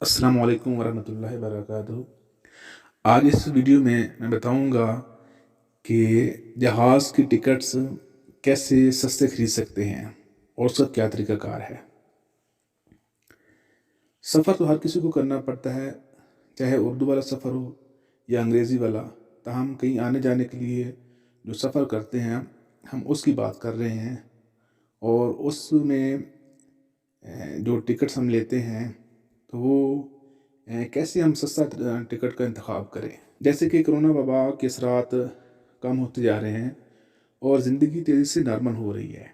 अस्सलाम वालेकुम वरहमतुल्लाहि वबरकातुहू। आज इस वीडियो में मैं बताऊंगा कि जहाज़ की टिकट्स कैसे सस्ते खरीद सकते हैं और उसका क्या तरीक़ाकार है। सफ़र तो हर किसी को करना पड़ता है, चाहे उर्दू वाला सफ़र हो या अंग्रेज़ी वाला। ताहम कहीं आने जाने के लिए जो सफ़र करते हैं हम उसकी बात कर रहे हैं, और उसमें जो टिकट्स हम लेते हैं तो वो कैसे हम सस्ता टिकट का इंतखाब करें। जैसे कि कोरोना वबा के असरात कम होते जा रहे हैं और ज़िंदगी तेज़ी से नॉर्मल हो रही है,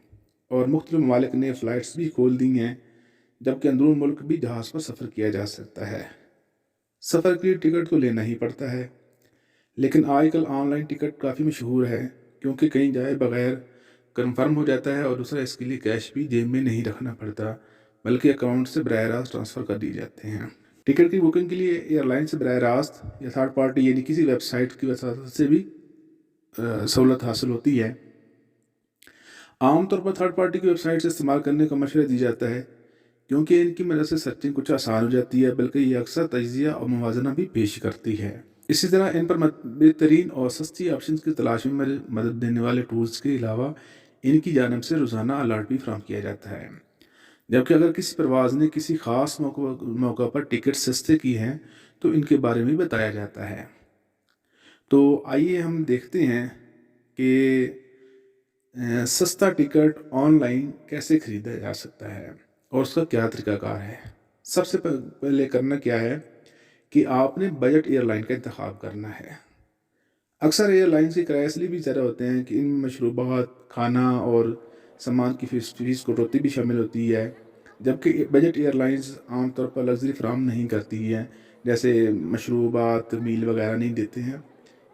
और मुख्तलिफ़ ममालिक ने फ़्लाइट्स भी खोल दी हैं, जबकि अंदरून मुल्क भी जहाज़ पर सफ़र किया जा सकता है। सफ़र के लिए टिकट तो लेना ही पड़ता है, लेकिन आजकल ऑनलाइन टिकट काफ़ी मशहूर है, क्योंकि कहीं जाए बगैर कन्फर्म हो जाता है, और दूसरा इसके लिए कैश भी जेब में नहीं रखना पड़ता, बल्कि अकाउंट से बराह रास्त ट्रांसफ़र कर दिए जाते हैं। टिकट की बुकिंग के लिए एयरलाइन से बराह रास्त या थर्ड पार्टी यानी किसी वेबसाइट की वसात से भी सहूलत हासिल होती है। आमतौर पर थर्ड पार्टी की वेबसाइट से इस्तेमाल करने का मशवरा दिया जाता है, क्योंकि इनकी मदद से सर्चिंग कुछ आसान हो जाती है, बल्कि ये अक्सर तजिया और मुवाजना भी पेश करती है। इसी तरह इन पर बेहतरीन और सस्ती ऑप्शन की तलाश में मदद देने वाले टूल्स के अलावा इनकी जानब से रोज़ाना अलर्ट भी फ्राहम किया जाता है। जबकि अगर किसी परवाज़ ने किसी ख़ास मौका पर टिकट सस्ते की हैं तो इनके बारे में बताया जाता है। तो आइए हम देखते हैं कि सस्ता टिकट ऑनलाइन कैसे ख़रीदा जा सकता है और उसका क्या तरीक़ाकार है। सबसे पहले करना क्या है कि आपने बजट एयरलाइन का इंतखाब करना है। अक्सर एयरलाइंस के किराए इसलिए भी ज़्यादा होते हैं कि इनमें मशरूबात, खाना और सामान की फ़ीस कटौती भी शामिल होती है, जबकि बजट एयरलाइंस आमतौर पर लग्जरी फराहम नहीं करती हैं, जैसे मशरूबात, मील वगैरह नहीं देते हैं,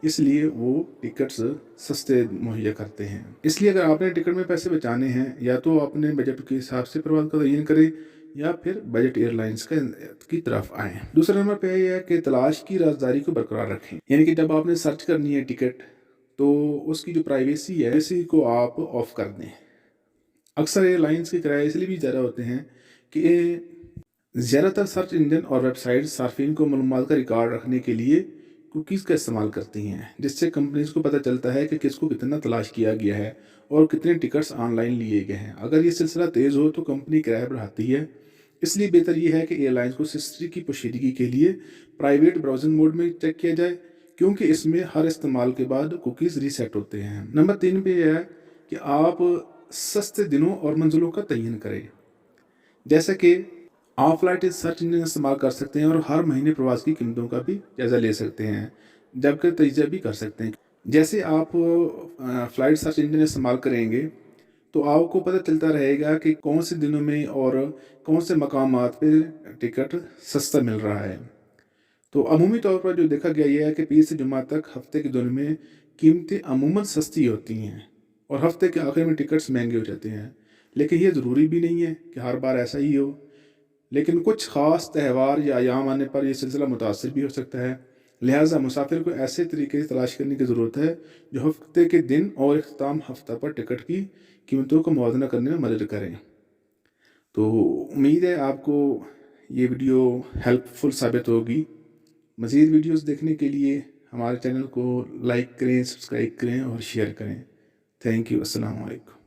इसलिए वो टिकट्स सस्ते मुहैया करते हैं। इसलिए अगर आपने टिकट में पैसे बचाने हैं, या तो अपने बजट के हिसाब से प्रवास का तयन करें या फिर बजट एयरलाइंस की तरफ आएँ। दूसरा नंबर पे ये है कि तलाश की राजदारी को बरकरार रखें, यानी कि जब आपने सर्च करनी है टिकट तो उसकी जो प्राइवेसी है इसी को आप ऑफ कर दें। अक्सर एयरलाइंस के किराए इसलिए भी ज़्यादा होते हैं कि ज़्यादातर सर्च इंजन और वेबसाइट सार्फिन को मालूमात का रिकॉर्ड रखने के लिए कुकीज़ का इस्तेमाल करती हैं, जिससे कंपनीज को पता चलता है कि किसको कितना तलाश किया गया है और कितने टिकट्स ऑनलाइन लिए गए हैं। अगर ये सिलसिला तेज़ हो तो कंपनी किराया बढ़ाती है। इसलिए बेहतर ये है कि एयरलाइंस को हिस्ट्री की पोशीदगी के लिए प्राइवेट ब्राउजिंग मोड में चेक किया जाए, क्योंकि इसमें हर इस्तेमाल के बाद कुकीज़ रीसेट होते हैं। नंबर 3 पे यह है कि आप सस्ते दिनों और मंजिलों का तयन करें। जैसे कि ऑफलाइन सर्च इंजन इस्तेमाल कर सकते हैं और हर महीने प्रवास की कीमतों का भी जायज़ा ले सकते हैं, जबकि तजिया भी कर सकते हैं। जैसे आप फ्लाइट सर्च इंजन इस्तेमाल करेंगे तो आपको पता चलता रहेगा कि कौन से दिनों में और कौन से मकामात पे टिकट सस्ता मिल रहा है। तो अमूमी तौर पर जो देखा गया यह है कि पीर से जुमा तक हफ्ते के दिनों में कीमतें अमूमन सस्ती होती हैं और हफ्ते के आखिर में टिकट्स महंगे हो जाते हैं। लेकिन ये ज़रूरी भी नहीं है कि हर बार ऐसा ही हो, लेकिन कुछ ख़ास त्यौहार या अयाम आने पर यह सिलसिला मुतासिर भी हो सकता है। लिहाजा मुसाफिर को ऐसे तरीके तलाश करने की ज़रूरत है जो हफ्ते के दिन और इख्तिताम हफ्ता पर टिकट की कीमतों को मुआवजा करने में मदद करें। तो उम्मीद है आपको ये वीडियो हेल्पफुल साबित होगी। मज़ीद वीडियोस देखने के लिए हमारे चैनल को लाइक करें, सब्सक्राइब करें और शेयर करें। Thank you. अस्सलाम वालेकुम।